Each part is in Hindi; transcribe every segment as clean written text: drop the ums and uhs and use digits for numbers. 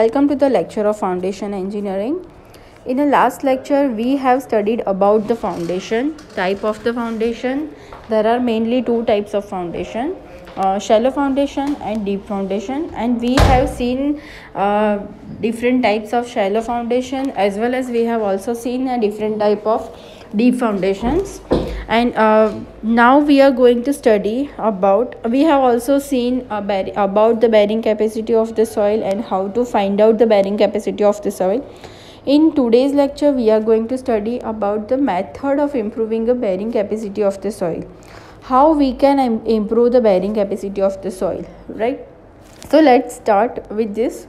Welcome to the lecture of Foundation Engineering. In the last lecture, we have studied about the foundation, type of the foundation. There are mainly two types of foundation, shallow foundation and deep foundation, and we have seen different types of shallow foundation, as well as we have also seen a different type of deep foundations. And now we are going to study about, we have also seen about the bearing capacity of the soil and how to find out the bearing capacity of the soil. In today's lecture, we are going to study about the method of improving the bearing capacity of the soil. How we can improve the bearing capacity of the soil, right? So let's start with this.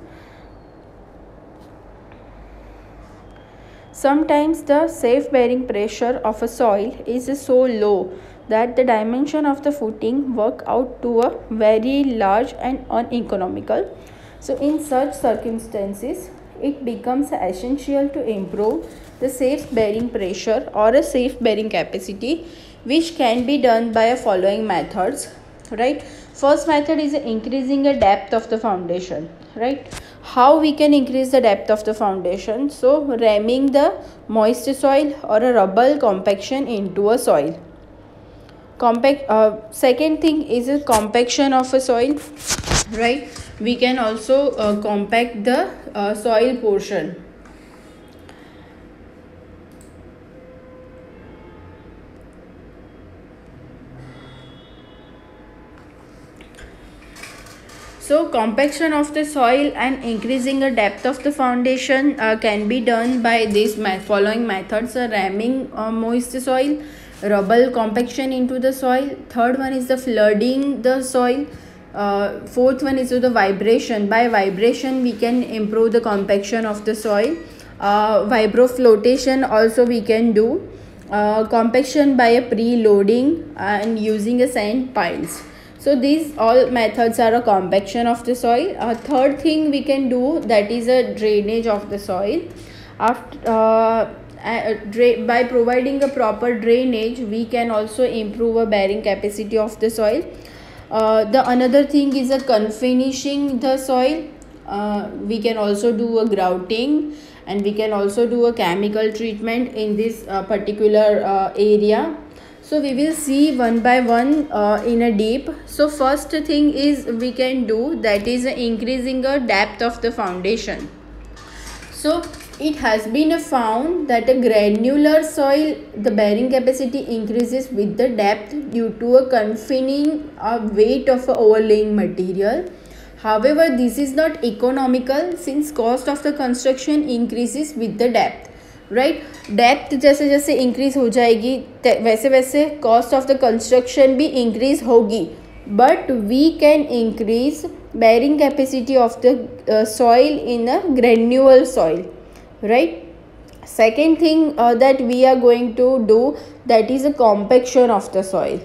Sometimes the safe bearing pressure of a soil is so low that the dimension of the footing work out to a very large and uneconomical. So in such circumstances, it becomes essential to improve the safe bearing pressure or a safe bearing capacity, which can be done by the following methods, right? First method is increasing the depth of the foundation, right? How we can increase the depth of the foundation? So ramming the moist soil or a rubble compaction into a soil. Second thing is a compaction of a soil, right? We can also compact the soil portion. So compaction of the soil and increasing the depth of the foundation can be done by these following methods: ramming moist soil, rubble compaction into the soil. Third one is the flooding the soil. Fourth one is the vibration. By vibration we can improve the compaction of the soil. Vibro flotation also we can do. Compaction by a pre-loading and using a sand piles. So these all methods are a compaction of the soil. Third thing we can do, that is a drainage of the soil. By providing a proper drainage, we can also improve a bearing capacity of the soil. The another thing is a confinishing the soil. We can also do a grouting, and we can also do a chemical treatment in this particular area. So we will see one by one in a deep. So first thing is we can do, that is increasing the depth of the foundation. So it has been found that a granular soil, the bearing capacity increases with the depth due to a confining weight of a overlaying material. However, this is not economical since cost of the construction increases with the depth, right depth जैसे जैसे इंक्रीज हो जाएगी वैसे वैसे कॉस्ट ऑफ द कंस्ट्रक्शन भी इंक्रीज होगी, but we can increase bearing capacity of the soil in a granular soil, right? Second thing that we are going to do, that is a compaction of the soil.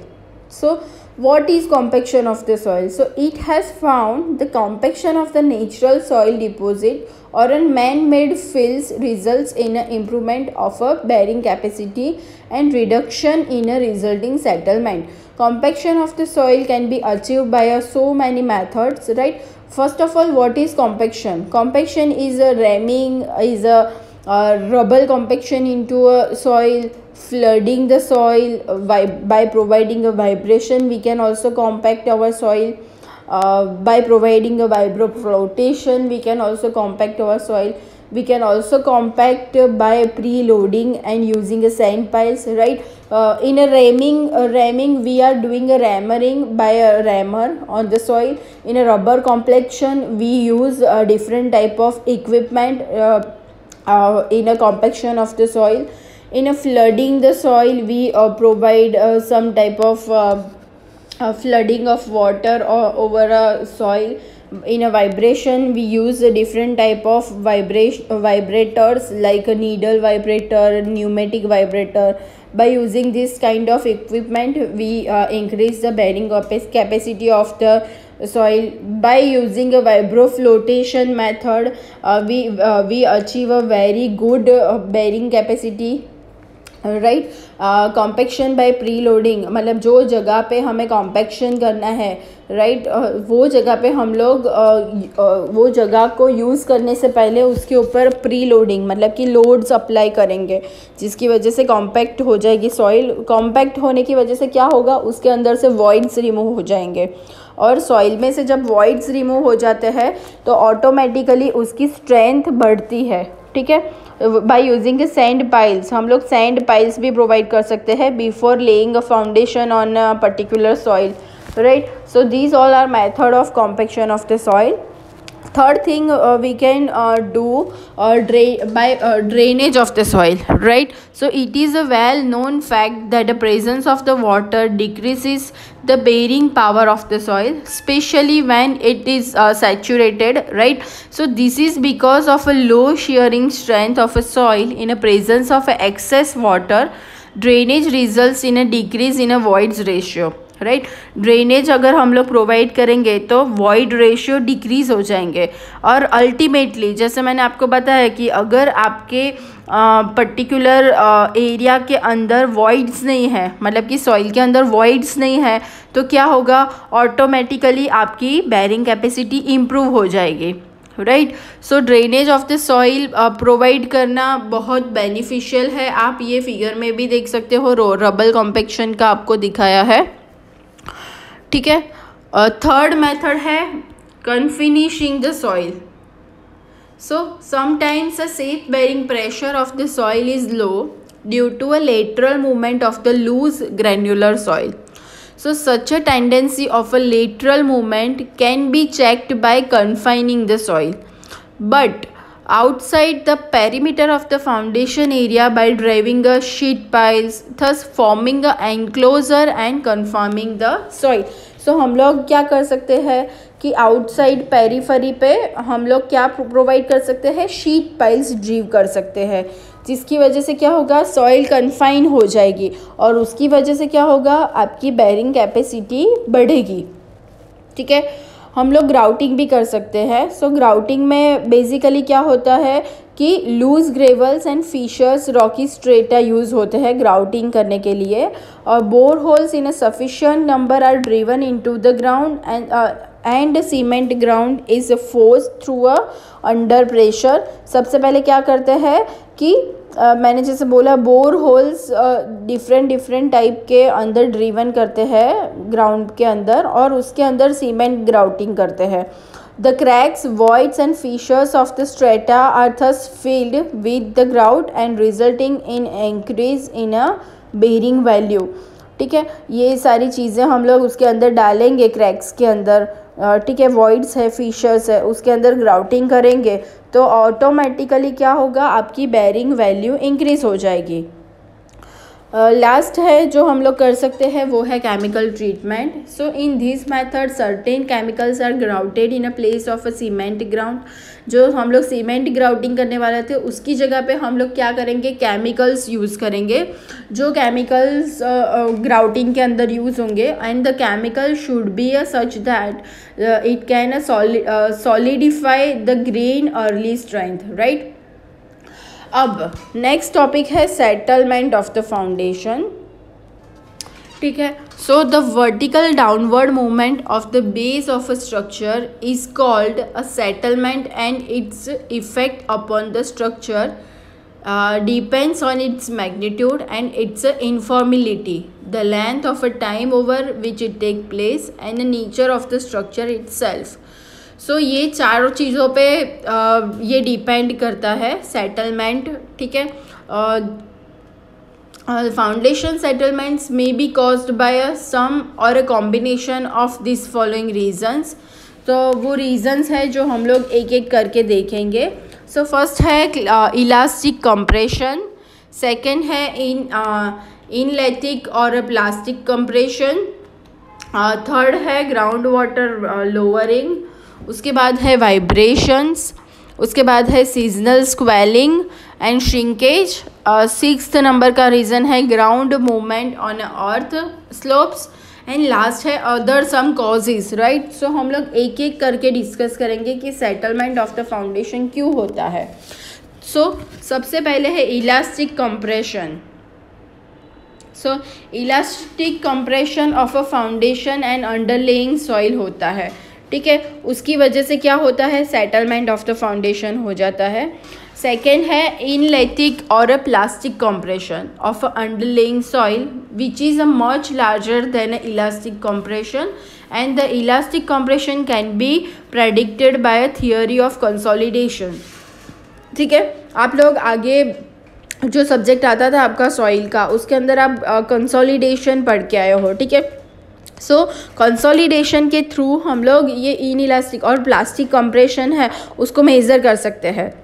So what is compaction of the soil? So it has found the compaction of the natural soil deposit or a man-made fills results in an improvement of a bearing capacity and reduction in a resulting settlement. Compaction of the soil can be achieved by so many methods, right? First of all, what is compaction? Compaction is a ramming, is a rubble compaction into a soil, flooding the soil by providing a vibration. We can also compact our soil by providing a vibro flotation. We can also compact our soil. We can also compact by preloading and using a sand piles, right? In a ramming we are doing a rammering by a rammer on the soil. In a rubber compaction we use a different type of equipment in a compaction of the soil. In a flooding the soil, we provide some type of flooding of water over a soil. In a vibration we use a different type of vibrators like a needle vibrator, pneumatic vibrator. By using this kind of equipment we increase the bearing capacity of the soil. By using a vibro flotation method we achieve a very good bearing capacity. Right. Compaction by pre loading, मतलब जो जगह पे हमें कॉम्पैक्शन करना है, राइट, वो जगह पे हम लोग वो जगह को यूज़ करने से पहले उसके ऊपर प्री लोडिंग मतलब कि लोड्स अप्लाई करेंगे, जिसकी वजह से कॉम्पैक्ट हो जाएगी सॉइल। कॉम्पैक्ट होने की वजह से क्या होगा, उसके अंदर से वॉइड्स रिमूव हो जाएंगे, और सॉइल में से जब वॉइड्स रिमूव हो जाते हैं तो ऑटोमेटिकली उसकी स्ट्रेंथ बढ़ती है। ठीक है, बाय यूजिंग सैंड पाइल्स, हम लोग सैंड पाइल्स भी प्रोवाइड कर सकते हैं before laying a foundation on a particular soil, right. So these all are method of compaction of the soil. Third thing we can do by drainage of the soil, right. So it is a well known fact that the presence of the water decreases the bearing power of the soil, especially when it is saturated, right. So this is because of a low shearing strength of a soil in a presence of a excess water. Drainage results in a decrease in a voids ratio, right. Drainage अगर हम लोग प्रोवाइड करेंगे तो वॉइड रेशियो डिक्रीज़ हो जाएंगे, और अल्टीमेटली जैसे मैंने आपको बताया कि अगर आपके पर्टिकुलर एरिया के अंदर वॉइड्स नहीं है, मतलब कि सॉइल के अंदर वॉइड्स नहीं है, तो क्या होगा, ऑटोमेटिकली आपकी बैरिंग कैपेसिटी इम्प्रूव हो जाएगी, right. So drainage of the soil provide करना बहुत बेनिफिशियल है. आप ये फिगर में भी देख सकते हो, रबल कॉम्पैक्शन का आपको दिखाया है. ठीक है. थर्ड मेथड है confining the soil. So sometimes a safe bearing pressure of the soil is low due to a lateral movement of the loose granular soil. So such a tendency of a lateral movement can be checked by confining the soil, but outside the perimeter of the foundation area by driving a sheet piles, thus forming a enclosure and confining the soil. So हम लोग क्या कर सकते हैं कि आउटसाइड पेरीफेरी पे हम लोग क्या प्रोवाइड कर सकते हैं, शीट पाइल्स ड्रीव कर सकते हैं, जिसकी वजह से क्या होगा, सॉइल कन्फाइन हो जाएगी, और उसकी वजह से क्या होगा, आपकी बेरिंग कैपेसिटी बढ़ेगी. ठीक है. हम लोग ग्राउटिंग भी कर सकते हैं. सो ग्राउटिंग में बेसिकली क्या होता है कि loose gravels and fissures rocky strata use होते हैं ग्राउटिंग करने के लिए, और bore holes in a sufficient number are driven into the ground and cement grout is force through a under pressure. सबसे पहले क्या करते हैं कि मैंने जैसे बोला, बोर होल्स डिफरेंट टाइप के अंदर ड्रिवन करते हैं ग्राउंड के अंदर, और उसके अंदर सीमेंट ग्राउटिंग करते हैं. The cracks, voids and features of the strata are thus filled with the grout and resulting in increase in a bearing value. ठीक है. ये सारी चीज़ें हम लोग उसके अंदर डालेंगे, क्रैक्स के अंदर. ठीक है, वॉइड्स है, फीचर्स है, उसके अंदर ग्राउटिंग करेंगे तो ऑटोमेटिकली क्या होगा, आपकी बेरिंग वैल्यू इंक्रीज हो जाएगी. लास्ट है जो हम लोग कर सकते हैं वो है chemical treatment. So in this method certain chemicals are grouted in a place of a cement grout. जो हम लोग सीमेंट ग्राउटिंग करने वाले थे उसकी जगह पे हम लोग क्या करेंगे, केमिकल्स यूज़ करेंगे. जो केमिकल्स ग्राउटिंग के अंदर यूज़ होंगे, and the chemical should be a such that it can solidify the grain early strength, right. अब नेक्स्ट टॉपिक है सेटलमेंट ऑफ द फाउंडेशन. ठीक है. So the vertical downward movement of the base of a structure is called a settlement, and its effect upon the structure depends on its magnitude and its informality, the length of a time over which it take place, and the nature of the structure itself. सो ये चारों चीज़ों पे ये डिपेंड करता है सेटलमेंट. ठीक है. Foundation settlements may be caused by a some और a combination of this following reasons. तो वो रीजंस है जो हम लोग एक एक करके देखेंगे. सो फर्स्ट है इलास्टिक कंप्रेशन, सेकंड है इनलेथिक और प्लास्टिक कंप्रेशन, थर्ड है ग्राउंड वाटर लोअरिंग, उसके बाद है वाइब्रेशंस, उसके बाद है seasonal swelling and shrinkage, sixth number का रीज़न है ground movement on earth slopes, and last है other some causes, right. So हम लोग एक एक करके डिस्कस करेंगे कि सेटलमेंट ऑफ द फाउंडेशन क्यों होता है. सो सबसे पहले है elastic compression. So elastic compression of a foundation and underlying soil होता है, ठीक है। उसकी वजह से क्या होता है, सेटलमेंट ऑफ द फाउंडेशन हो जाता है। सेकेंड है इनलेथिक और a plastic compression of a underlying soil which is a much larger than a elastic compression and the elastic compression can be predicted by a theory of consolidation, ठीक है। आप लोग आगे जो सब्जेक्ट आता था आपका सॉइल का, उसके अंदर आप कंसोलिडेशन पढ़ के आए हो, ठीक है। सो कंसोलिडेशन के थ्रू हम लोग ये इनइलास्टिक और प्लास्टिक कंप्रेशन है उसको मेज़र कर सकते हैं।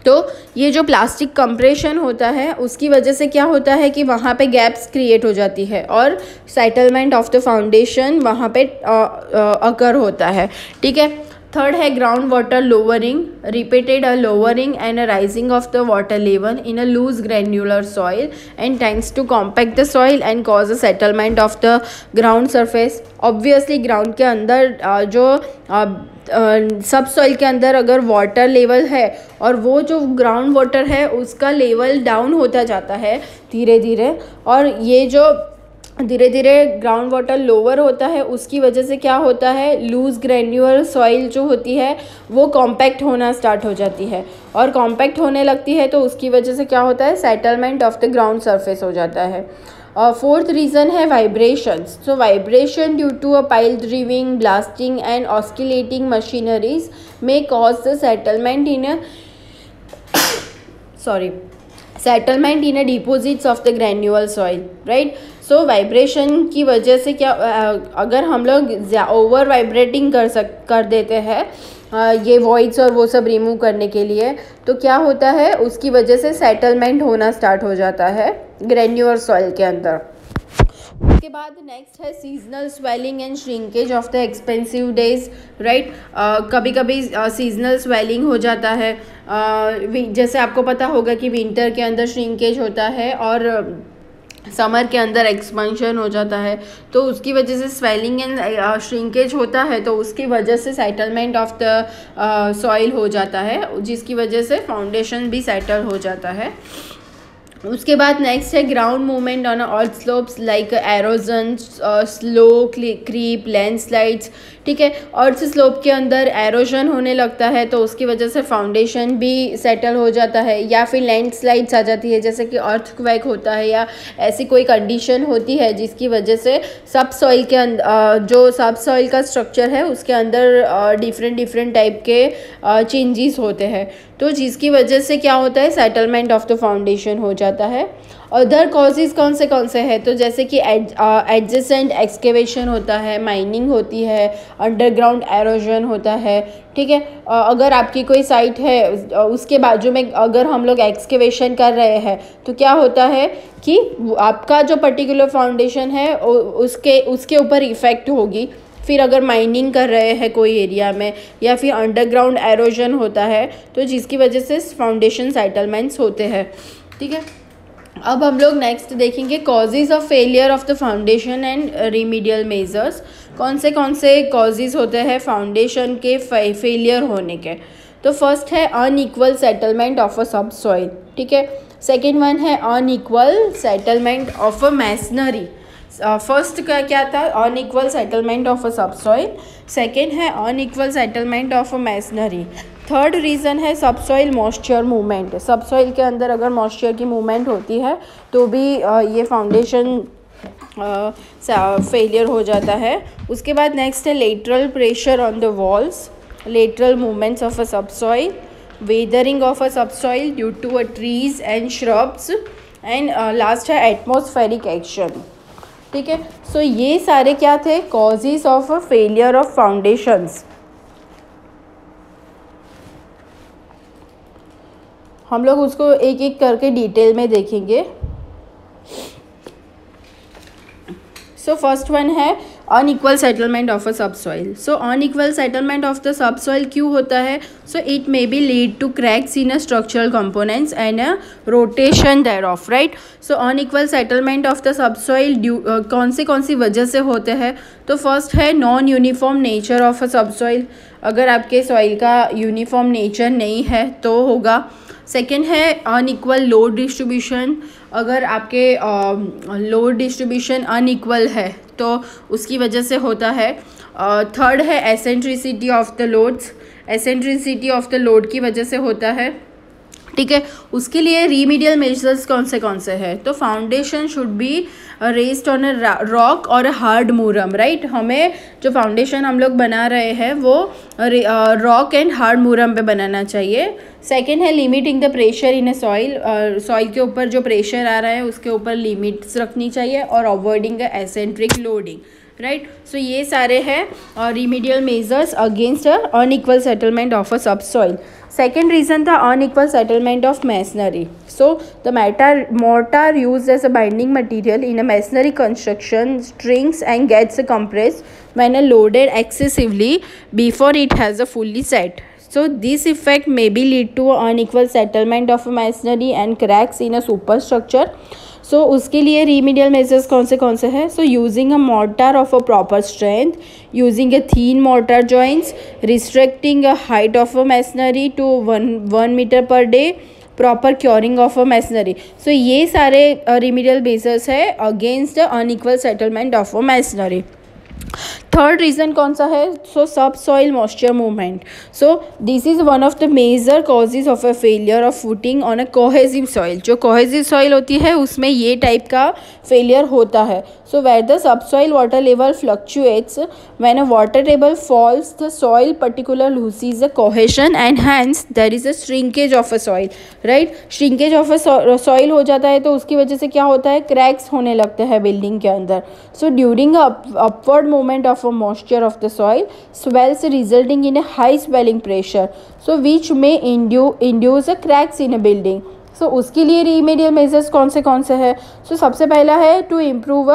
तो ये जो प्लास्टिक कंप्रेशन होता है उसकी वजह से क्या होता है कि वहाँ पे गैप्स क्रिएट हो जाती है और सेटलमेंट ऑफ द फाउंडेशन वहाँ पे अकर होता है, ठीक है। थर्ड है ground water lowering, repeated a lowering and a raising of the water level in a loose granular soil and tends to compact the soil and cause a settlement of the ground surface. Obviously ground के अंदर जो सब सॉइल के अंदर अगर वाटर लेवल है और वो जो ग्राउंड वाटर है उसका लेवल डाउन होता जाता है धीरे धीरे, और ये जो धीरे धीरे ग्राउंड वाटर लोअर होता है उसकी वजह से क्या होता है, लूज ग्रैन्युलर सॉइल जो होती है वो कॉम्पैक्ट होना स्टार्ट हो जाती है, और कॉम्पैक्ट होने लगती है तो उसकी वजह से क्या होता है, settlement of the ground surface हो जाता है। फोर्थ रीज़न है vibrations. So vibration due to a pile driving, blasting and oscillating machineries may cause the settlement in a deposits of the granular soil, right. So vibration की वजह से क्या, अगर हम लोग ओवर वाइब्रेटिंग कर देते हैं ये वॉइड्स और वो सब रिमूव करने के लिए, तो क्या होता है उसकी वजह से सेटलमेंट होना स्टार्ट हो जाता है ग्रैन्युलर सॉइल के अंदर। उसके बाद नेक्स्ट है seasonal swelling and shrinkage of the expensive days, right. कभी कभी सीजनल स्वेलिंग हो जाता है, जैसे आपको पता होगा कि विंटर के अंदर श्रिंकेज होता है और समर के अंदर एक्सपेंशन हो जाता है, तो उसकी वजह से स्वेलिंग एंड श्रिंकेज होता है, तो उसकी वजह से सेटलमेंट ऑफ द सॉइल हो जाता है, जिसकी वजह से फाउंडेशन भी सेटल हो जाता है। उसके बाद नेक्स्ट है ground movement on earth slopes like erosion, slow creep, landslides, ठीक है। अर्थ स्लोप के अंदर एरोजन होने लगता है तो उसकी वजह से फाउंडेशन भी सेटल हो जाता है, या फिर लैंडस्लाइड्स आ जाती है जैसे कि अर्थक्वेक होता है या ऐसी कोई कंडीशन होती है जिसकी वजह से सब सॉइल के अंदर जो सब सॉइल का स्ट्रक्चर है उसके अंदर डिफरेंट टाइप के चेंजेस होते हैं, तो जिसकी वजह से क्या होता है, सेटलमेंट ऑफ द फाउंडेशन हो जाता है। अदर कॉजेज़ कौन से हैं, तो जैसे कि एडजेसेंट एक्सकेवेशन होता है, माइनिंग होती है, अंडरग्राउंड एरोजन होता है, ठीक है। अगर आपकी कोई साइट है उसके बाजू में अगर हम लोग एक्सकेवेशन कर रहे हैं तो क्या होता है कि आपका जो पर्टिकुलर फाउंडेशन है उसके ऊपर इफ़ेक्ट होगी। फिर अगर माइनिंग कर रहे हैं कोई एरिया में या फिर अंडरग्राउंड एरोजन होता है तो जिसकी वजह से फाउंडेशन सेटलमेंट्स होते हैं, ठीक है। अब हम लोग नेक्स्ट देखेंगे causes of failure of the foundation and remedial measures. कौन से कॉजेज़ होते हैं फाउंडेशन के फेलियर होने के। तो फर्स्ट है अनइक्वल सेटलमेंट ऑफ अ सब सॉइल, ठीक है। सेकेंड वन है unequal settlement of a masonry. First का क्या था, अनइक्वल सेटलमेंट ऑफ अ सब सॉइल। सेकेंड है unequal settlement of a masonry. Third reason है सब सॉइल मॉइस्चर मूवमेंट। सब सॉइल के अंदर अगर मॉइस्चर की मूवमेंट होती है तो भी ये फाउंडेशन फेलियर हो जाता है। उसके बाद नेक्स्ट है lateral pressure on the walls, lateral movements of a subsoil, weathering of a subsoil due to a trees and shrubs, and last है एटमॉस्फेरिक एक्शन, ठीक है। सो ये सारे क्या थे, causes of a failure of foundations. हम लोग उसको एक एक करके डिटेल में देखेंगे। सो फर्स्ट वन है unequal settlement of a subsoil. So unequal settlement of the सब सॉइल क्यों होता है, so it may be lead to cracks in a structural components and a rotation thereof, right. So unequal settlement of the subsoil कौन सी वजह से होते हैं, तो फर्स्ट है non uniform nature of a subsoil. अगर आपके सॉइल का यूनिफॉर्म नेचर नहीं है तो होगा। सेकेंड है अनइक्वल लोड डिस्ट्रीब्यूशन, अगर आपके लोड डिस्ट्रीब्यूशन अनइक्वल है तो उसकी वजह से होता है। थर्ड है eccentricity of the loads, eccentricity of the load की वजह से होता है, ठीक है। उसके लिए रीमीडियल मेजर्स कौन से हैं, तो foundation should be raised on a rock और अ हार्ड मूरम, राइट। हमें जो फाउंडेशन हम लोग बना रहे हैं वो रॉक एंड हार्ड मूरम पे बनाना चाहिए। सेकेंड है limiting the pressure in a soil, soil के ऊपर जो प्रेशर आ रहा है उसके ऊपर लिमिट्स रखनी चाहिए और avoiding eccentric loading, right. So ये सारे हैं remedial measures against unequal settlement of a सब soil. Second reason, the unequal settlement of masonry. So the mortar used as a binding material in a masonry construction shrinks and gets compressed when loaded excessively before it has a fully set. So this effect may be lead to unequal settlement of masonry and cracks in a superstructure. So उसके लिए रीमीडियल मेजर्स कौन से हैं, so using a mortar of a proper strength, using a thin mortar joints, restricting a height of a masonry to 1 metre per day, proper curing of a masonry. So ये सारे रीमीडियल मेजर्स है against the unequal settlement of a masonry. Third reason कौन सा है, so sub soil moisture movement. So this is one of the major causes of a failure of footing on a cohesive soil. जो कोहेसिव सॉइल होती है उसमें ये टाइप का फेलियर होता है। So where the subsoil water level fluctuates, when a water table falls the soil particular loses the cohesion and hence there is a shrinkage of a soil, right. Shrinkage of a soil हो जाता है तो उसकी वजह से क्या होता है, क्रैक्स होने लगते हैं बिल्डिंग के अंदर। So during upward movement of a moisture of the soil swells resulting in a high swelling pressure, so which may induce a cracks in a building. सो उसके लिए रीमेडियल मेजर्स कौन से हैं, सो सबसे पहला है to improve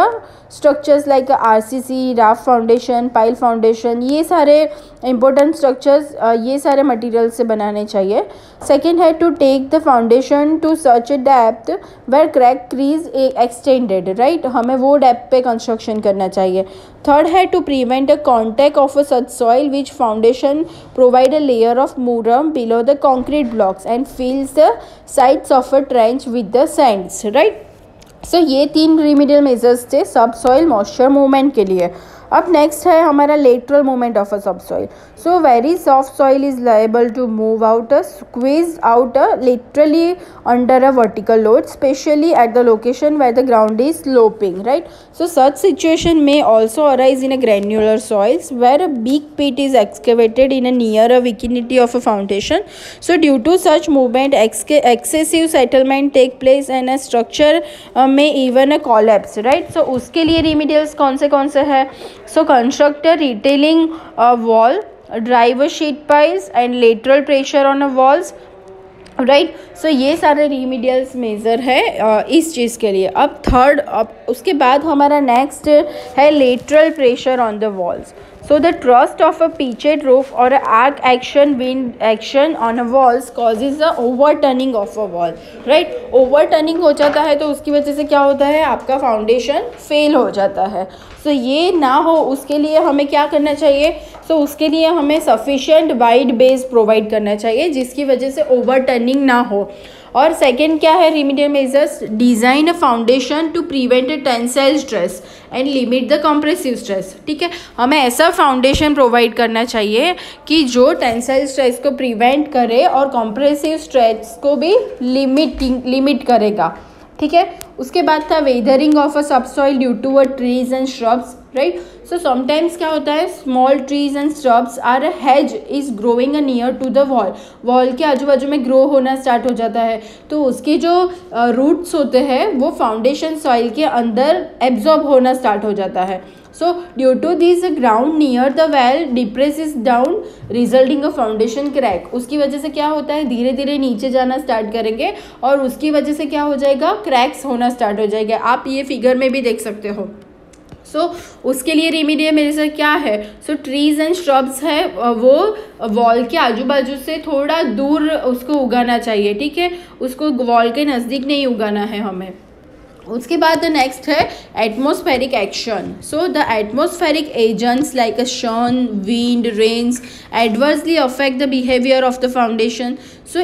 structures like RCC, raft foundation, pile foundation, ये सारे इंपॉर्टेंट स्ट्रक्चर्स ये सारे मटेरियल से बनाने चाहिए। सेकेंड है to take the foundation to such a depth where crack क्रीज एक्सटेंडेड, राइट, हमें वो डेप्थ पे कंस्ट्रक्शन करना चाहिए। थर्ड है to prevent a contact of a such soil which foundation provide a layer of murum below the concrete blocks and fills the sides of a trench with the sands, right. So ये 3 रिमीडियल मेजर्स थे सब सॉइल मॉइस्चर मूवमेंट के लिए। अब नेक्स्ट है हमारा lateral movement of a subsoil. So very soft soil is liable to move out squeeze out literally under a vertical load, specially at the location where the ground is sloping, right. So such situation may also arise in a granular soils where a big pit is excavated in a near a vicinity of a foundation. So due to such movement excessive settlement take place and a structure may even a collapse, right. So उसके लिए remedials कौन से है, so construct a retailing wall, drive a sheet piles and lateral pressure on a walls, right. So ये सारे रीमीडियल्स मेजर है इस चीज़ के लिए। अब थर्ड, अब उसके बाद हमारा नेक्स्ट है lateral pressure on the walls. So the thrust of a pitched roof or a arc action wind action on a walls causes the overturning of a wall, right. overturning हो जाता है तो उसकी वजह से क्या होता है, आपका फाउंडेशन फेल हो जाता है। सो ये ना हो उसके लिए हमें क्या करना चाहिए, सो उसके लिए हमें सफिशिएंट वाइड बेस प्रोवाइड करना चाहिए जिसकी वजह से ओवरटर्निंग ना हो। और सेकेंड क्या है remedial measures, design a foundation to prevent a tensile stress and limit the compressive stress, ठीक है। हमें ऐसा फाउंडेशन प्रोवाइड करना चाहिए कि जो टेंसाइल स्ट्रेस को प्रिवेंट करे और कंप्रेसिव स्ट्रेस को भी लिमिट करेगा, ठीक है। उसके बाद था weathering of a subsoil due to a trees and shrubs, right. So sometimes क्या होता है, small trees and shrubs or a hedge is growing a near to the wall के आजू बाजू में ग्रो होना स्टार्ट हो जाता है तो उसके जो रूट्स होते हैं वो फाउंडेशन सॉइल के अंदर एब्जॉर्ब होना स्टार्ट हो जाता है। So due to this ground near the well depresses down resulting a foundation crack, उसकी वजह से क्या होता है, धीरे धीरे नीचे जाना स्टार्ट करेंगे और उसकी वजह से क्या हो जाएगा, क्रैक्स होना स्टार्ट हो जाएगा। आप ये फिगर में भी देख सकते हो। सो उसके लिए रेमेडियल मेजर क्या है, सो ट्रीज एंड श्रब्स है वो वॉल के आजू बाजू से थोड़ा दूर उसको उगाना चाहिए, ठीक है, उसको वॉल के नज़दीक नहीं उगाना है हमें। उसके बाद नेक्स्ट है atmospheric action. So the atmospheric agents like a sun, wind, rains adversely affect the behaviour of the foundation. So